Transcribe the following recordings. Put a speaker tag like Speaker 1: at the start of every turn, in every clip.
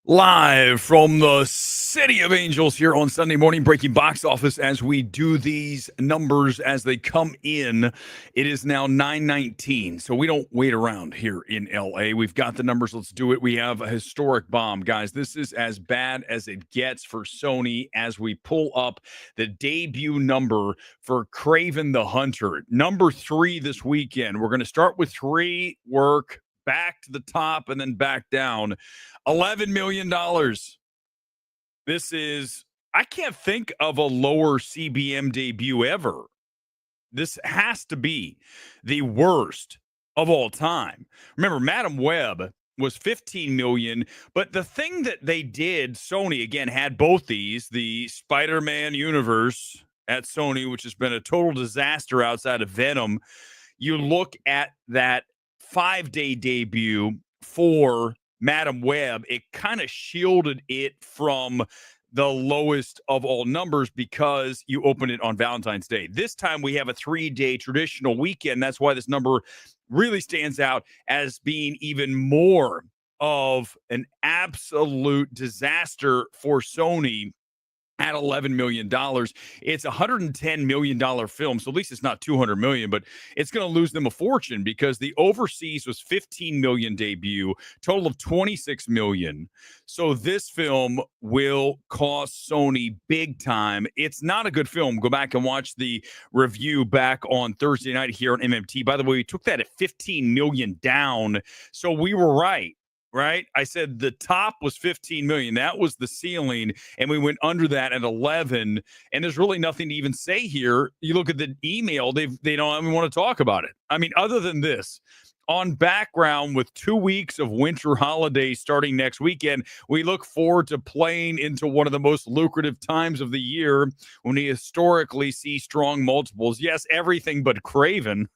Speaker 1: Live from the City of Angels here on Sunday morning, breaking box office as we do these numbers as they come in. It is now 9:19, so we don't wait around here in LA. We've got the numbers. Let's do it. We have a historic bomb, guys. This is as bad as it gets for Sony as we pull up the debut number for Kraven the Hunter. Number 3 this weekend. We're going to start with 3, work back to the top and then back down. $11 million. This is, I can't think of a lower CBM debut ever. This has to be the worst of all time. Remember, Madam Web was 15 million, but the thing that they did, Sony again had both these, the Spider-Man universe at Sony, which has been a total disaster outside of Venom. You look at that 5-day debut for Madam Web, it kind of shielded it from the lowest of all numbers because you open it on Valentine's Day. This time we have a 3-day traditional weekend. That's why this number really stands out as being even more of an absolute disaster for Sony at $11 million. It's a $110 million film. So at least it's not $200 million, but it's going to lose them a fortune because the overseas was $15 million debut, total of $26 million. So this film will cost Sony big time. It's not a good film. Go back and watch the review back on Thursday night here on MMT. By the way, we took that at $15 million down. So we were right. Right? I said the top was 15 million. That was the ceiling. And we went under that at 11. And there's really nothing to even say here. You look at the email, they don't even want to talk about it. I mean, other than this, on background with 2 weeks of winter holidays starting next weekend, we look forward to playing into one of the most lucrative times of the year when we historically see strong multiples. Yes, everything but Kraven.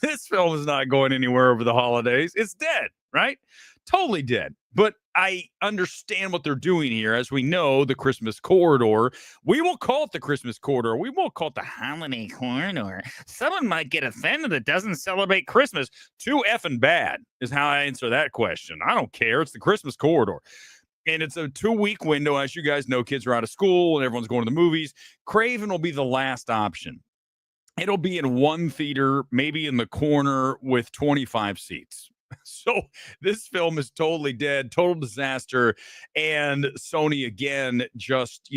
Speaker 1: This film is not going anywhere over the holidays. It's dead, right? Totally dead. But I understand what they're doing here. As we know, the Christmas corridor, we will call it the Christmas corridor. We won't call it the holiday corridor. Someone might get offended that doesn't celebrate Christmas. Too effing bad is how I answer that question. I don't care. It's the Christmas corridor. And it's a 2-week window. As you guys know, kids are out of school and everyone's going to the movies. Kraven will be the last option. It'll be in one theater, maybe in the corner with 25 seats. So this film is totally dead, total disaster. And Sony, again, just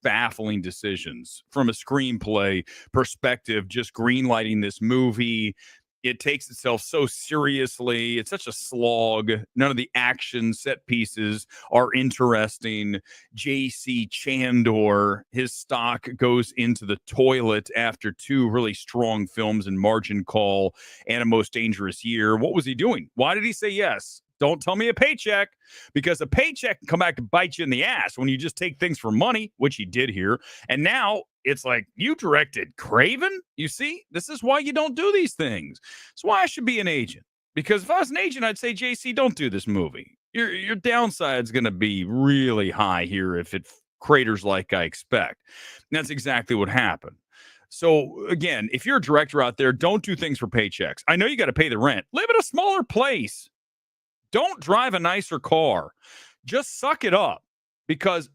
Speaker 1: baffling decisions from a screenplay perspective, just greenlighting this movie. It takes itself so seriously. It's such a slog. None of the action set pieces are interesting. J.C. Chandor, his stock goes into the toilet after 2 really strong films in Margin Call and A Most Dangerous Year. What was he doing? Why did he say yes? Don't tell me a paycheck, because a paycheck can come back and bite you in the ass when you just take things for money, which he did here. And now it's like, you directed Kraven? You see, this is why you don't do these things. It's why I should be an agent. Because if I was an agent, I'd say, JC, don't do this movie. Your downside's going to be really high here if it craters like I expect. And that's exactly what happened. So again, if you're a director out there, don't do things for paychecks. I know you got to pay the rent. Live in a smaller place. Don't drive a nicer car. Just suck it up, because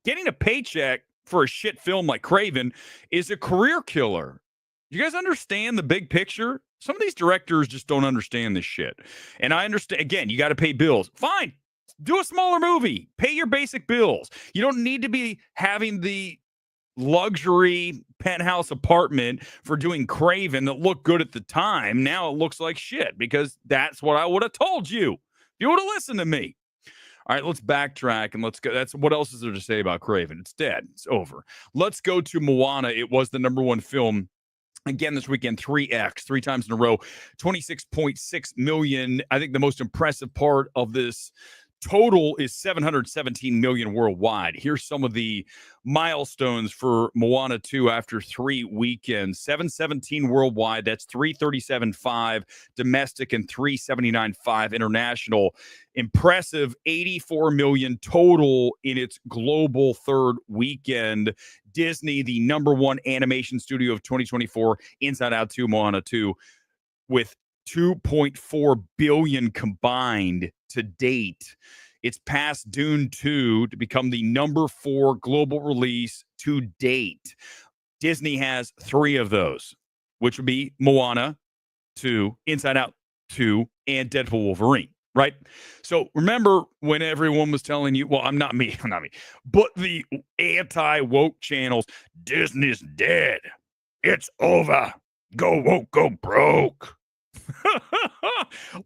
Speaker 1: getting a paycheck for a shit film like Kraven is a career killer. You guys understand the big picture? Some of these directors just don't understand this shit. And I understand, again, you got to pay bills. Fine. Do a smaller movie. Pay your basic bills. You don't need to be having the luxury penthouse apartment for doing Kraven that looked good at the time. Now it looks like shit, because that's what I would have told you. You would have listened to me. All right, let's backtrack and let's go. That's what else is there to say about Kraven? It's dead. It's over. Let's go to Moana. It was the number 1 film again this weekend. 3x, 3 times in a row, 26.6 million. I think the most impressive part of this total is 717 million worldwide. Here's some of the milestones for Moana 2 after 3 weekends. 717 worldwide. That's 337.5 domestic and 379.5 international. Impressive 84 million total in its global 3rd weekend. Disney, the number 1 animation studio of 2024, Inside Out 2, Moana 2, with 2.4 billion combined to date. It's passed Dune 2 to become the number 4 global release to date. Disney has 3 of those, which would be Moana 2, Inside Out 2, and Deadpool Wolverine, right? So remember when everyone was telling you, well, I'm not me, but the anti-woke channels, Disney's dead. It's over. Go woke, go broke.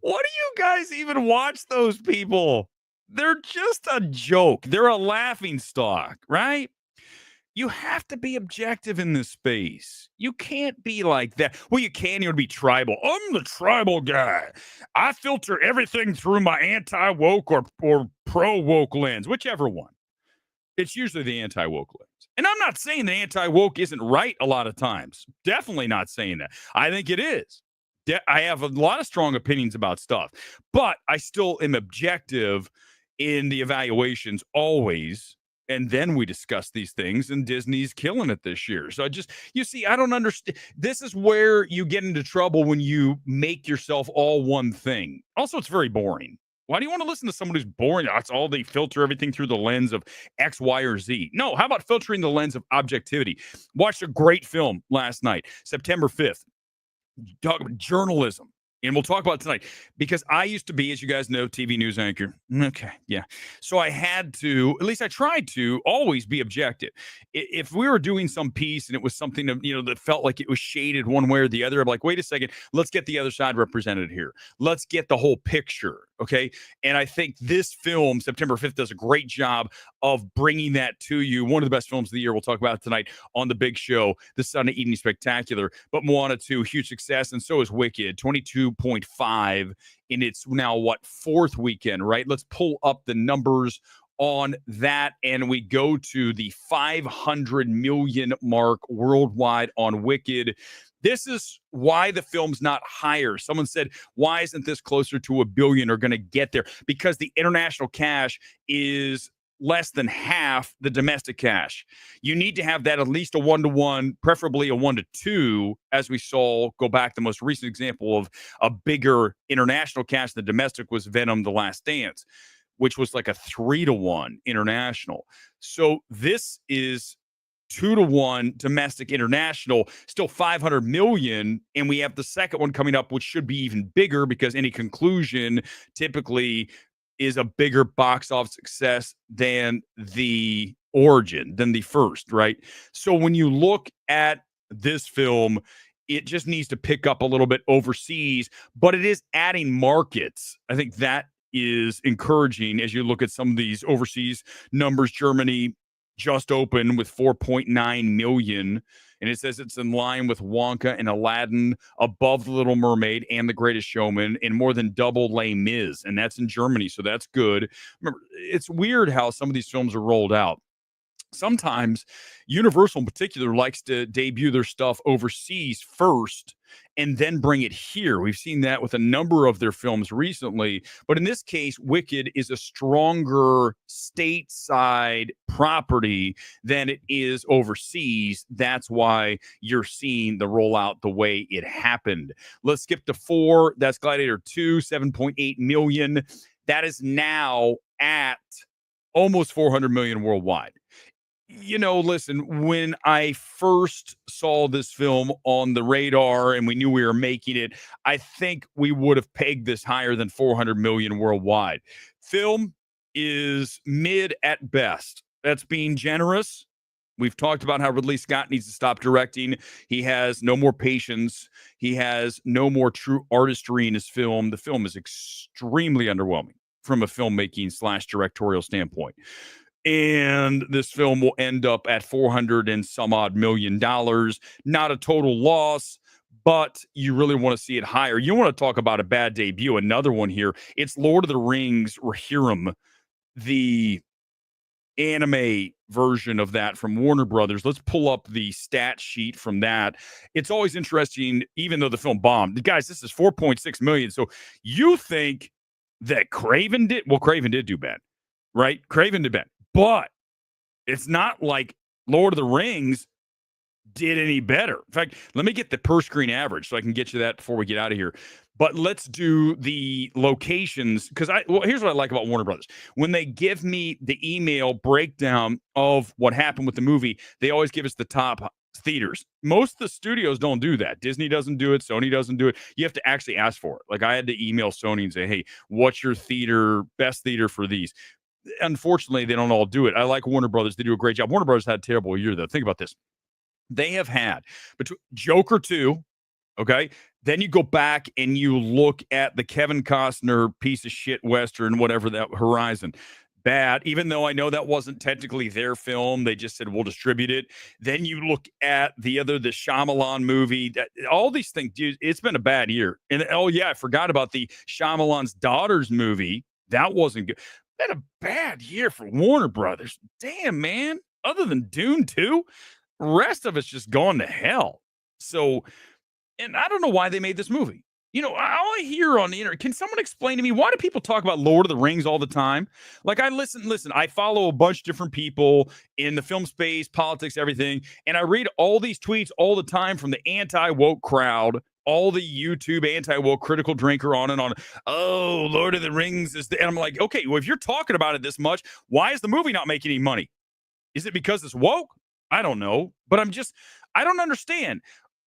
Speaker 1: What do you guys even watch those people? They're just a joke. They're a laughing stock, right? You have to be objective in this space. You can't be like that. Well, you can. You would be tribal. I'm the tribal guy. I filter everything through my anti-woke or pro-woke lens, whichever one. It's usually the anti-woke lens. And I'm not saying the anti-woke isn't right a lot of times. Definitely not saying that. I think it is. I have a lot of strong opinions about stuff, but I still am objective in the evaluations always. And then we discuss these things, and Disney's killing it this year. So you see, I don't understand. This is where you get into trouble when you make yourself all one thing. Also, it's very boring. Why do you want to listen to someone who's boring? That's all they filter everything through the lens of X, Y, or Z. No, how about filtering the lens of objectivity? Watched a great film last night, September 5th. Talk about journalism. And we'll talk about it tonight because I used to be, as you guys know, TV news anchor. Okay, yeah. So I had to, at least I tried to, always be objective. If we were doing some piece and it was something that felt like it was shaded one way or the other, I'm like, wait a second, let's get the other side represented here. Let's get the whole picture, okay? And I think this film, September 5th, does a great job of bringing that to you. One of the best films of the year. We'll talk about it tonight on the big show, The Son of Eden Spectacular. But Moana 2, huge success, and so is Wicked, 22.5 in its now, fourth weekend, right? Let's pull up the numbers on that, and we go to the 500 million mark worldwide on Wicked. This is why the film's not higher. Someone said, why isn't this closer to $1 billion or going to get there? Because the international cash is less than half the domestic cash. You need to have that at least a 1-to-1, preferably a 1-to-2, as we saw go back. The most recent example of a bigger international cash than domestic was Venom: The Last Dance, which was like a 3-to-1 international. So this is 2-to-1 domestic international, still 500 million. And we have the second one coming up, which should be even bigger because any conclusion typically is a bigger box office success than the origin, than the first, right? So when you look at this film, it just needs to pick up a little bit overseas, but it is adding markets. I think that is encouraging as you look at some of these overseas numbers. Germany just opened with 4.9 million, and it says it's in line with Wonka and Aladdin, above The Little Mermaid and The Greatest Showman, and more than double Les Mis, and that's in Germany, so that's good. Remember, it's weird how some of these films are rolled out. Sometimes Universal in particular likes to debut their stuff overseas first and then bring it here. We've seen that with a number of their films recently. But in this case, Wicked is a stronger stateside property than it is overseas. That's why you're seeing the rollout the way it happened. Let's skip to 4. That's Gladiator 2, 7.8 million. That is now at almost 400 million worldwide. Listen, when I first saw this film on the radar and we knew we were making it, I think we would have pegged this higher than 400 million worldwide. Film is mid at best. That's being generous. We've talked about how Ridley Scott needs to stop directing. He has no more patience. He has no more true artistry in his film. The film is extremely underwhelming from a filmmaking / directorial standpoint. And this film will end up at $400 and some odd million. Not a total loss, but you really want to see it higher. You want to talk about a bad debut. Another one here. It's Lord of the Rings, Rohirrim, the anime version of that from Warner Brothers. Let's pull up the stat sheet from that. It's always interesting, even though the film bombed. Guys, this is 4.6 million. So you think that Kraven did? Well, Kraven did do bad, right? Kraven did bad. But it's not like Lord of the Rings did any better. In fact, let me get the per screen average so I can get you that before we get out of here. But let's do the locations because here's what I like about Warner Brothers. When they give me the email breakdown of what happened with the movie, they always give us the top theaters. Most of the studios don't do that. Disney doesn't do it. Sony doesn't do it. You have to actually ask for it. Like I had to email Sony and say, "Hey, what's your best theater for these?" Unfortunately, they don't all do it. I like Warner Brothers. They do a great job. Warner Brothers had a terrible year though. Think about this. They have had between Joker 2, okay? Then you go back and you look at the Kevin Costner piece of shit Western, whatever that Horizon. Bad, even though I know that wasn't technically their film. They just said, we'll distribute it. Then you look at the Shyamalan movie. All these things, dude, it's been a bad year. And oh, yeah, I forgot about the Shyamalan's Daughters movie. That wasn't good. Been a bad year for Warner Brothers. Damn, man. Other than Dune 2, rest of it's just gone to hell. So, and I don't know why they made this movie. All I hear on the internet, can someone explain to me, why do people talk about Lord of the Rings all the time? Like I listen, I follow a bunch of different people in the film space, politics, everything. And I read all these tweets all the time from the anti-woke crowd, all the YouTube anti-woke critical drinker on and on. Oh, Lord of the Rings and I'm like, okay, well, if you're talking about it this much, why is the movie not making any money? Is it because it's woke? I don't know, but I don't understand.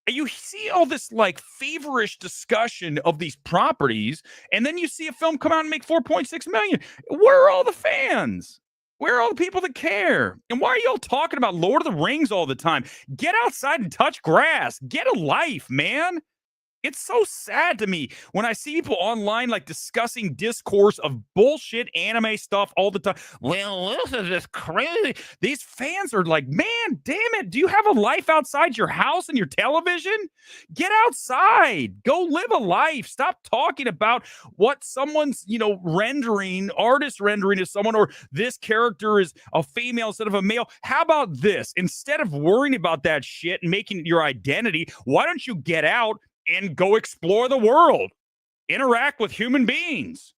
Speaker 1: You see all this like feverish discussion of these properties, and then you see a film come out and make 4.6 million. Where are all the fans? Where are all the people that care? And why are y'all talking about Lord of the Rings all the time? Get outside and touch grass. Get a life, man. It's so sad to me when I see people online like discussing discourse of bullshit anime stuff all the time. Well, this is just crazy. These fans are like, man, damn it. Do you have a life outside your house and your television? Get outside. Go live a life. Stop talking about what someone's, artist rendering to someone, or this character is a female instead of a male. How about this? Instead of worrying about that shit and making it your identity, why don't you get out and go explore the world, interact with human beings?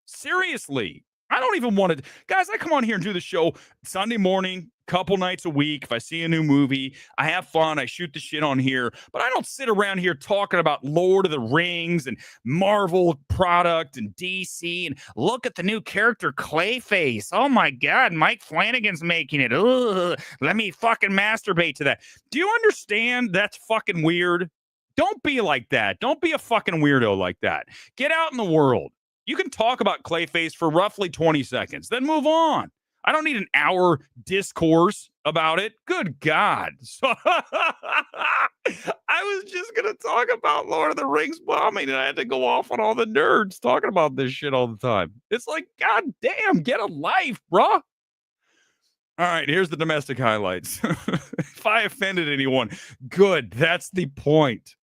Speaker 1: Seriously, I don't even want to. Guys, I come on here and do the show Sunday morning, couple nights a week. If I see a new movie, I have fun. I shoot the shit on here, but I don't sit around here talking about Lord of the Rings and Marvel product and DC and look at the new character Clayface. Oh my God, Mike Flanagan's making it. Ugh, let me fucking masturbate to that. Do you understand that's fucking weird? Don't be like that. Don't be a fucking weirdo like that. Get out in the world. You can talk about Clayface for roughly 20 seconds, then move on. I don't need an hour discourse about it. Good God. So I was just going to talk about Lord of the Rings bombing, and I had to go off on all the nerds talking about this shit all the time. It's like, God damn, get a life, bruh. All right, here's the domestic highlights. If I offended anyone, good. That's the point.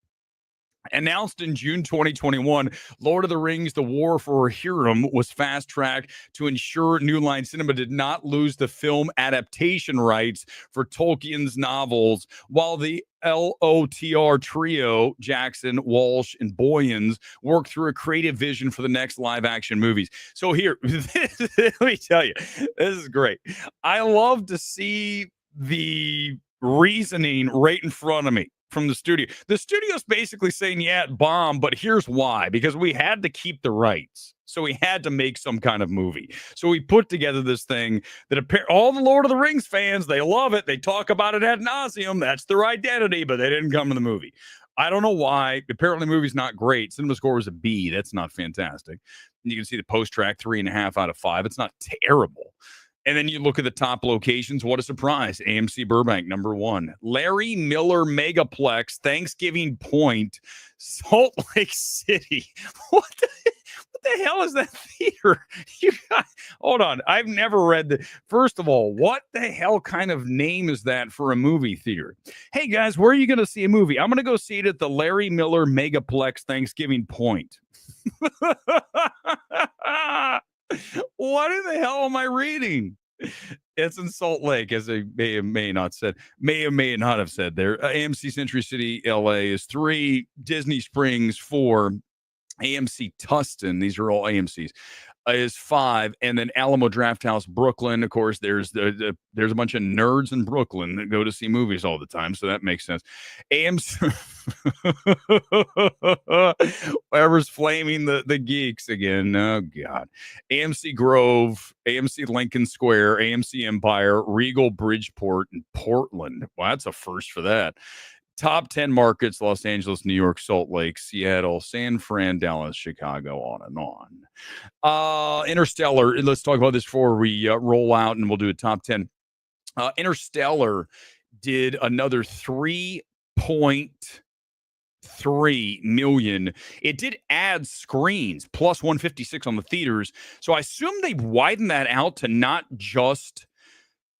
Speaker 1: Announced in June 2021, Lord of the Rings, The War for Rohirrim was fast-tracked to ensure New Line Cinema did not lose the film adaptation rights for Tolkien's novels, while the LOTR trio, Jackson, Walsh, and Boyens, worked through a creative vision for the next live-action movies. So here, let me tell you, this is great. I love to see the reasoning right in front of me from the studio. The studio's basically saying, yeah, it bombed, but here's why. Because we had to keep the rights. So we had to make some kind of movie. So we put together this thing that all the Lord of the Rings fans, they love it. They talk about it ad nauseum. That's their identity, but they didn't come to the movie. I don't know why. Apparently the movie's not great. Cinema score was a B. That's not fantastic. You can see the post-track 3.5 out of 5. It's not terrible. And then you look at the top locations. What a surprise. AMC Burbank, number 1. Larry Miller Megaplex, Thanksgiving Point, Salt Lake City. What the hell is that theater? Hold on. I've never read First of all, what the hell kind of name is that for a movie theater? Hey, guys, where are you going to see a movie? I'm going to go see it at the Larry Miller Megaplex, Thanksgiving Point. What in the hell am I reading? It's in Salt Lake, as I may or may not have said there. AMC Century City, LA is 3. Disney Springs, 4. AMC Tustin. These are all AMCs. is 5, and then Alamo Drafthouse, Brooklyn. Of course, there's a bunch of nerds in Brooklyn that go to see movies all the time, so that makes sense. AMC, whoever's flaming the geeks again. Oh God, AMC Grove, AMC Lincoln Square, AMC Empire, Regal Bridgeport, and Portland. Well, that's a first for that. Top 10 markets: Los Angeles, New York, Salt Lake, Seattle, San Fran, Dallas, Chicago, on and on. Interstellar. Let's talk about this before we roll out, and we'll do a top 10. Interstellar did another 3.3 million. It did add screens plus 156 on the theaters. So I assume they widened that out to not just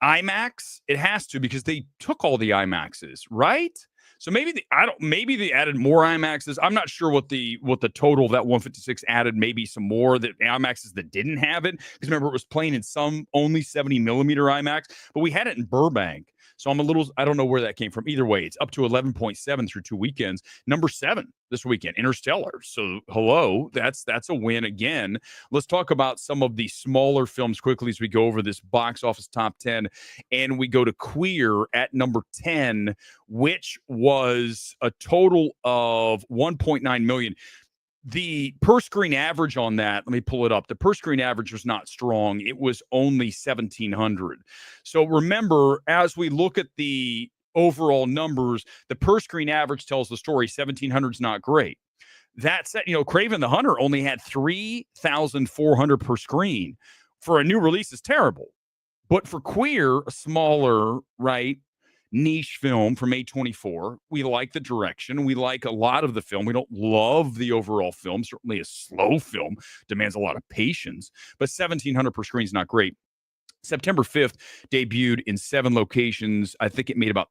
Speaker 1: IMAX. It has to, because they took all the IMAXs, right? So maybe maybe they added more IMAXs. I'm not sure what the total of that 156 added. Maybe some more that IMAXs that didn't have it, because remember, it was playing in some only 70 millimeter IMAX, but we had it in Burbank. So I don't know where that came from. Either way, it's up to 11.7 through 2 weekends. Number 7 this weekend, Interstellar. So hello, that's a win again. Let's talk about some of the smaller films quickly as we go over this box office top 10. And we go to Queer at number 10, which was a total of 1.9 million. The per screen average on that, let me pull it up. The per screen average was not strong. It was only 1,700. So remember, as we look at the overall numbers, the per screen average tells the story. 1,700 is not great. That said, Kraven the Hunter only had 3,400 per screen. For a new release is terrible. But for Queer, a smaller, right, niche film from A24, we like the direction. We like a lot of the film. We don't love the overall film. Certainly a slow film demands a lot of patience, but 1,700 per screen is not great. September 5th debuted in 7 locations. I think it made about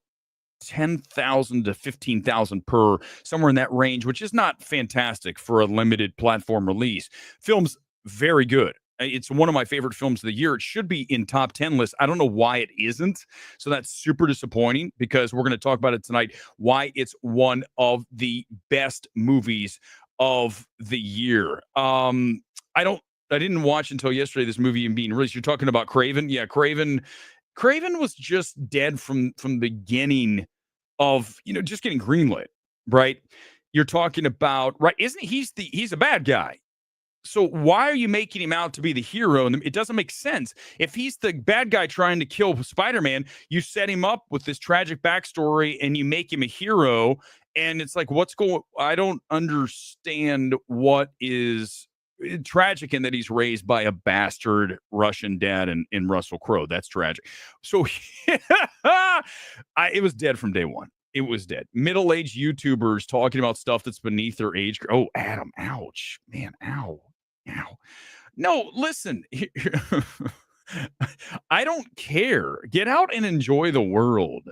Speaker 1: 10,000 to 15,000 per, somewhere in that range, which is not fantastic for a limited platform release. Film's very good. It's one of my favorite films of the year. It should be in top 10 lists. I don't know why it isn't. So that's super disappointing, because we're going to talk about it tonight, why it's one of the best movies of the year. I didn't watch until yesterday this movie being released. You're talking about Kraven? Yeah, Kraven was just dead from the beginning of, just getting greenlit, right? You're talking about, right? He's a bad guy. So why are you making him out to be the hero? And it doesn't make sense. If he's the bad guy trying to kill Spider-Man, you set him up with this tragic backstory and you make him a hero. And it's like, I don't understand what is tragic in that he's raised by a bastard Russian dad in Russell Crowe. That's tragic. So it was dead from day one. It was dead. Middle-aged YouTubers talking about stuff that's beneath their age. Oh, Adam, ouch. Man, ow. No, listen. I don't care. Get out and enjoy the world.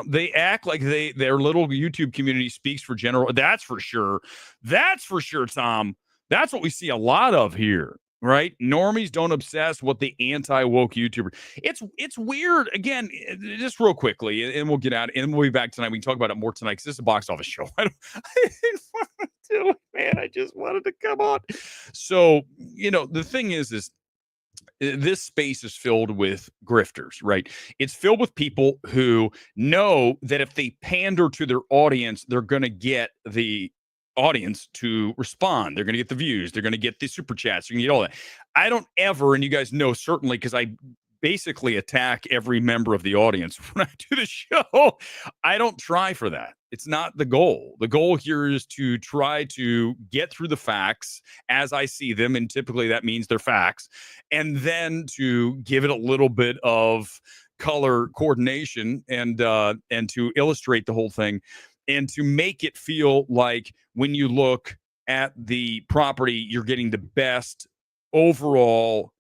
Speaker 1: They act like their little YouTube community speaks for general. That's for sure. That's for sure, Tom. That's what we see a lot of here. Right? Normies don't obsess with the anti-woke YouTuber. It's weird. Again, just real quickly, and we'll get out, and we'll be back tonight. We can talk about it more tonight, because this is a box office show. I didn't want to do it, man. I just wanted to come on. So, the thing is this space is filled with grifters, right? It's filled with people who know that if they pander to their audience, they're going to get the audience to respond. They're going to get the views. They're going to get the super chats. You're going to get all that. I don't ever, and you guys know certainly, because I basically attack every member of the audience when I do the show. I don't try for that. It's not the goal. The goal here is to try to get through the facts as I see them, and typically that means they're facts, and then to give it a little bit of color coordination and to illustrate the whole thing, and to make it feel like when you look at the property, you're getting the best overall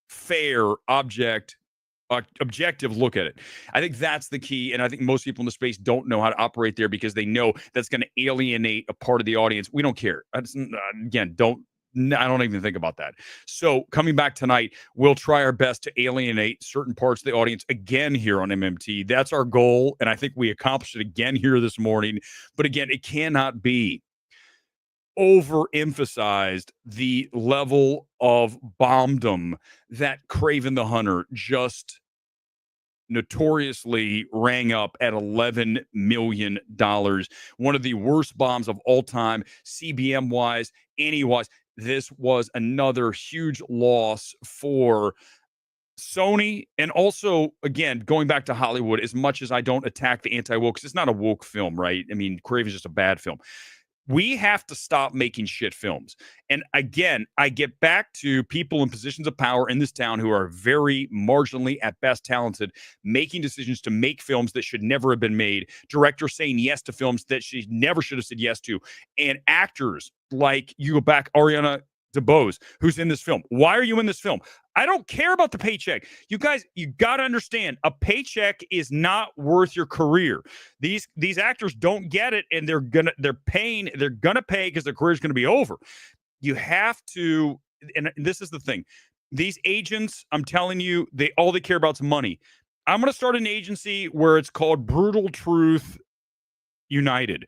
Speaker 1: fair objective look at it. I think that's the key. And I think most people in the space don't know how to operate there, because they know that's going to alienate a part of the audience. We don't care. I don't even think about that. So coming back tonight, we'll try our best to alienate certain parts of the audience again here on MMT. That's our goal. And I think we accomplished it again here this morning. But again, it cannot be overemphasized the level of bombdom that Kraven the Hunter just notoriously rang up at $11 million. One of the worst bombs of all time, CBM wise, any wise. This was another huge loss for Sony. And also, again, going back to Hollywood, as much as I don't attack the anti-woke, because it's not a woke film, right? I mean, Craven's just a bad film. We have to stop making shit films. And again, I get back to people in positions of power in this town who are very marginally, at best, talented, making decisions to make films that should never have been made, directors saying yes to films that she never should have said yes to, and actors like you go back, Ariana DeBose, who's in this film. Why are you in this film? I don't care about the paycheck. You guys, you got to understand, a paycheck is not worth your career. These actors don't get it, and they're gonna pay because their career is gonna be over. You have to, and this is the thing. These agents, I'm telling you, all they care about is money. I'm gonna start an agency where it's called Brutal Truth United.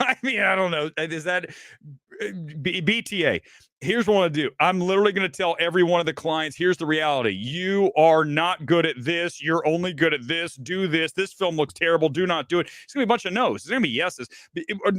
Speaker 1: I mean, I don't know. Is that BTA? Here's what I want to do. I'm literally going to tell every one of the clients, here's the reality. You are not good at this. You're only good at this. Do this. This film looks terrible. Do not do it. It's going to be a bunch of no's. It's going to be yeses.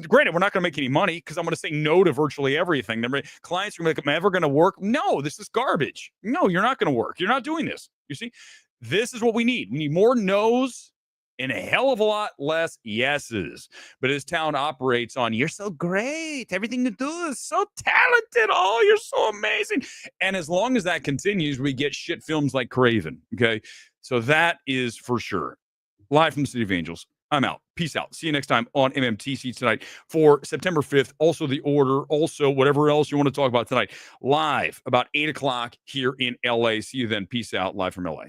Speaker 1: Granted, we're not going to make any money because I'm going to say no to virtually everything. Clients are going to be like, am I ever going to work? No, this is garbage. No, you're not going to work. You're not doing this. You see, this is what we need. We need more no's and a hell of a lot less yeses. But his town operates on, you're so great. Everything you do is so talented. Oh, you're so amazing. And as long as that continues, we get shit films like Kraven. Okay. So that is for sure. Live from the City of Angels. I'm out. Peace out. See you next time on MMTC tonight for September 5th. Also, the order. Also, whatever else you want to talk about tonight. Live about 8 o'clock here in LA. See you then. Peace out. Live from LA.